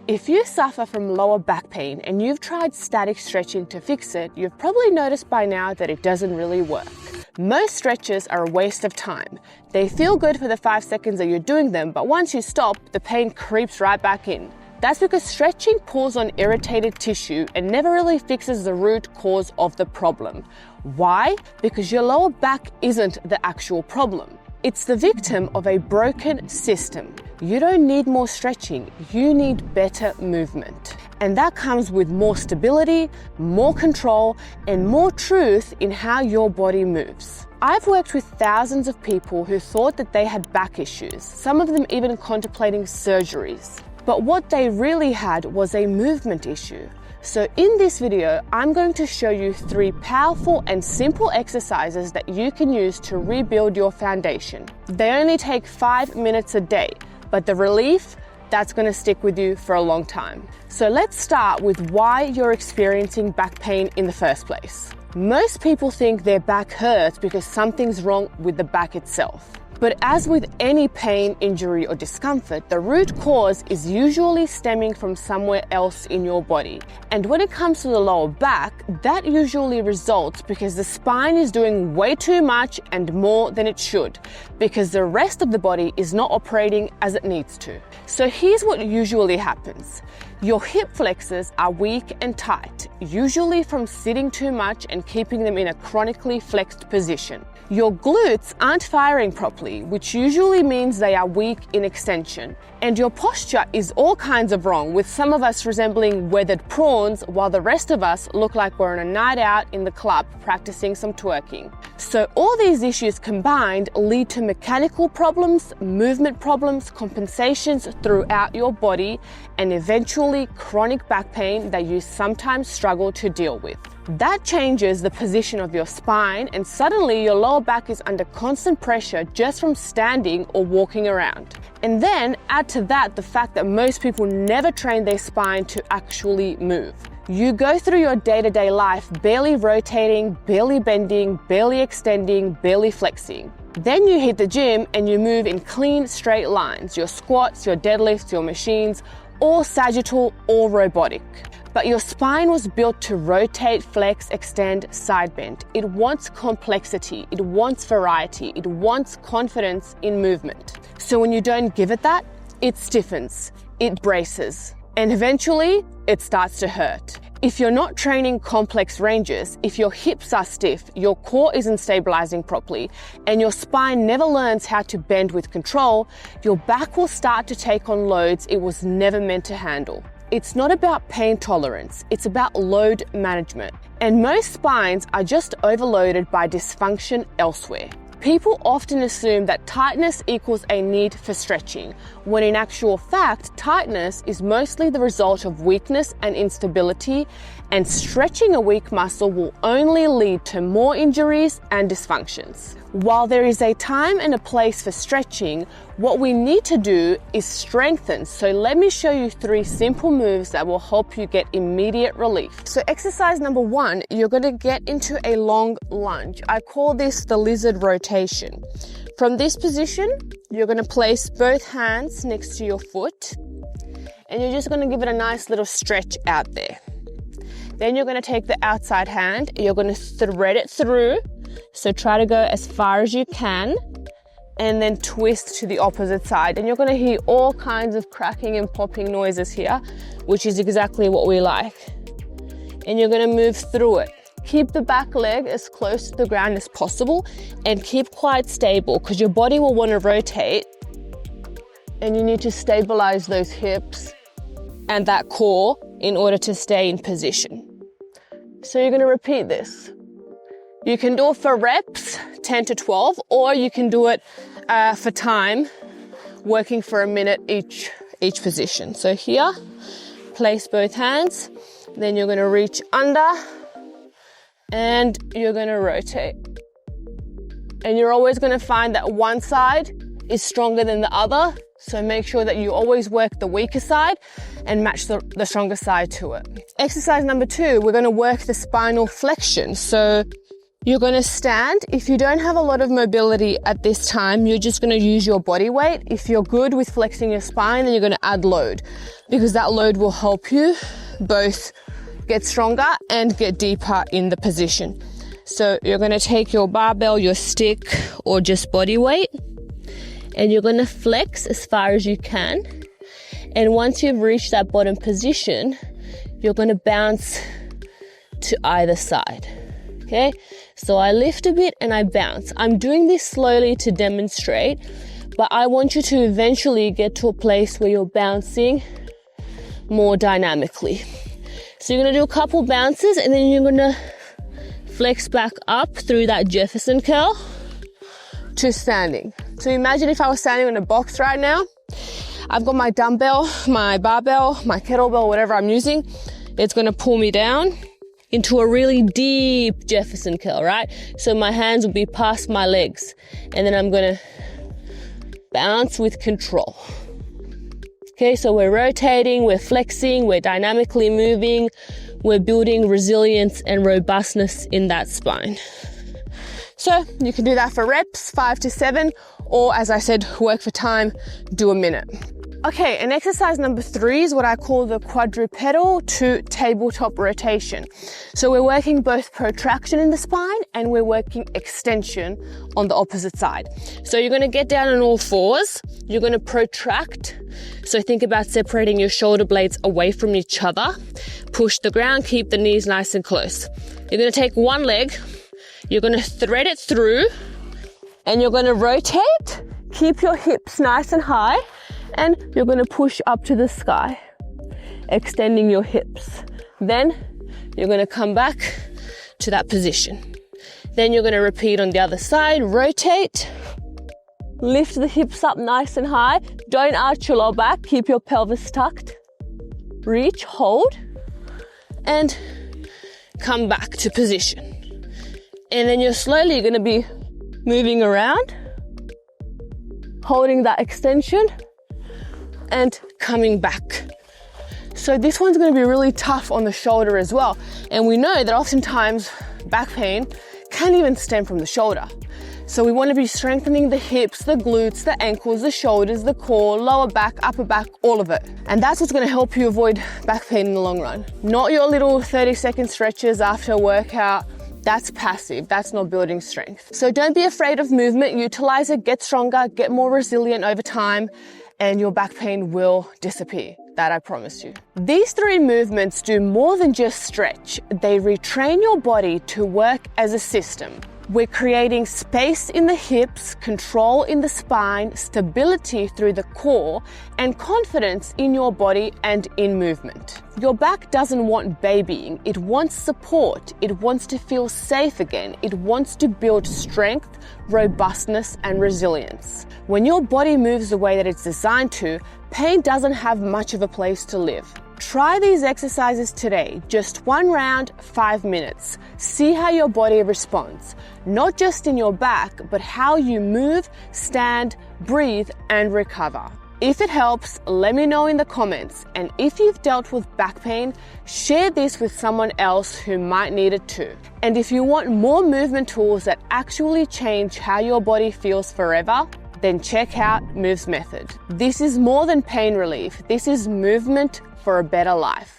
If you suffer from lower back pain and you've tried static stretching to fix it, you've probably noticed by now that it doesn't really work. Most stretches are a waste of time. They feel good for the 5 seconds that you're doing them, but once you stop, the pain creeps right back in. That's because stretching pulls on irritated tissue and never really fixes the root cause of the problem. Why? Because your lower back isn't the actual problem. It's the victim of a broken system. You don't need more stretching, you need better movement. And that comes with more stability, more control, and more truth in how your body moves. I've worked with thousands of people who thought that they had back issues, some of them even contemplating surgeries. But what they really had was a movement issue. So in this video, I'm going to show you 3 powerful and simple exercises that you can use to rebuild your foundation. They only take 5 minutes a day, but the relief, that's going to stick with you for a long time. So let's start with why you're experiencing back pain in the first place. Most people think their back hurts because something's wrong with the back itself. But as with any pain, injury, or discomfort, the root cause is usually stemming from somewhere else in your body. And when it comes to the lower back, that usually results because the spine is doing way too much and more than it should, because the rest of the body is not operating as it needs to. So here's what usually happens. Your hip flexors are weak and tight, usually from sitting too much and keeping them in a chronically flexed position. Your glutes aren't firing properly, which usually means they are weak in extension. And your posture is all kinds of wrong, with some of us resembling weathered prawns, while the rest of us look like we're on a night out in the club practicing some twerking. So all these issues combined lead to mechanical problems, movement problems, compensations throughout your body, and eventually chronic back pain that you sometimes struggle to deal with. That changes the position of your spine, and suddenly your lower back is under constant pressure just from standing or walking around. And then add to that the fact that most people never train their spine to actually move. You go through your day-to-day life barely rotating, barely bending, barely extending, barely flexing. Then you hit the gym and you move in clean, straight lines. Your squats, your deadlifts, your machines, all sagittal, all robotic. But your spine was built to rotate, flex, extend, side bend. It wants complexity, it wants variety, it wants confidence in movement. So when you don't give it that, it stiffens, it braces, and eventually it starts to hurt. If you're not training complex ranges, if your hips are stiff, your core isn't stabilizing properly, and your spine never learns how to bend with control, your back will start to take on loads it was never meant to handle. It's not about pain tolerance, it's about load management. And most spines are just overloaded by dysfunction elsewhere. People often assume that tightness equals a need for stretching, when in actual fact, tightness is mostly the result of weakness and instability, and stretching a weak muscle will only lead to more injuries and dysfunctions. While there is a time and a place for stretching, what we need to do is strengthen. So let me show you 3 simple moves that will help you get immediate relief. So exercise number 1, you're going to get into a long lunge. I call this the lizard rotation. From this position, you're going to place both hands next to your foot, and you're just going to give it a nice little stretch out there. Then you're going to take the outside hand, you're going to thread it through. So try to go as far as you can, and then twist to the opposite side. And you're going to hear all kinds of cracking and popping noises here, which is exactly what we like. And you're going to move through it. Keep the back leg as close to the ground as possible and keep quite stable, because your body will want to rotate and you need to stabilize those hips and that core in order to stay in position. So you're going to repeat this. You can do it for reps, 10 to 12, or you can do it for time, working for a minute each position. So here, place both hands, then you're going to reach under, and you're going to rotate. And you're always going to find that one side is stronger than the other, so make sure that you always work the weaker side and match the stronger side to it. Exercise number 2, we're going to work the spinal flexion. So You're going to stand. If you don't have a lot of mobility at this time, you're just going to use your body weight. If you're good with flexing your spine, then you're going to add load, because that load will help you both get stronger and get deeper in the position. So you're going to take your barbell, your stick, or just body weight, and you're going to flex as far as you can. And once you've reached that bottom position, you're going to bounce to either side. Okay, so I lift a bit and I bounce. I'm doing this slowly to demonstrate, but I want you to eventually get to a place where you're bouncing more dynamically. So you're gonna do a couple bounces and then you're gonna flex back up through that Jefferson curl to standing. So imagine if I was standing in a box right now. I've got my dumbbell, my barbell, my kettlebell, whatever I'm using. It's gonna pull me down into a really deep Jefferson curl, right? So my hands will be past my legs, and then I'm gonna bounce with control. Okay, so we're rotating, we're flexing, we're dynamically moving, we're building resilience and robustness in that spine. So you can do that for reps, 5 to 7, or as I said, work for time, do a minute. Okay, and exercise number 3 is what I call the quadrupedal to tabletop rotation. So we're working both protraction in the spine and we're working extension on the opposite side. So you're gonna get down on all fours, you're gonna protract. So think about separating your shoulder blades away from each other. Push the ground, keep the knees nice and close. You're gonna take one leg, you're gonna thread it through, and you're gonna rotate, keep your hips nice and high, and you're going to push up to the sky, extending your hips. Then you're going to come back to that position. Then you're going to repeat on the other side, rotate, lift the hips up nice and high. Don't arch your lower back, keep your pelvis tucked. Reach, hold, and come back to position. And then you're slowly going to be moving around, holding that extension, and coming back. So this one's going to be really tough on the shoulder as well. And we know that oftentimes back pain can even stem from the shoulder. So we want to be strengthening the hips, the glutes, the ankles, the shoulders, the core, lower back, upper back, all of it. And that's what's going to help you avoid back pain in the long run. Not your little 30-second stretches after a workout. That's passive, that's not building strength. So don't be afraid of movement, utilize it, get stronger, get more resilient over time, and your back pain will disappear. That I promise you. These 3 movements do more than just stretch. They retrain your body to work as a system. We're creating space in the hips, control in the spine, stability through the core, and confidence in your body and in movement. Your back doesn't want babying. It wants support. It wants to feel safe again. It wants to build strength, robustness, and resilience. When your body moves the way that it's designed to, pain doesn't have much of a place to live. Try these exercises today, just 1 round, 5 minutes. See how your body responds, not just in your back, but how you move, stand, breathe, and recover. If it helps, let me know in the comments. And if you've dealt with back pain, share this with someone else who might need it too. And if you want more movement tools that actually change how your body feels forever, then check out Moves Method. This is more than pain relief. This is movement for a better life.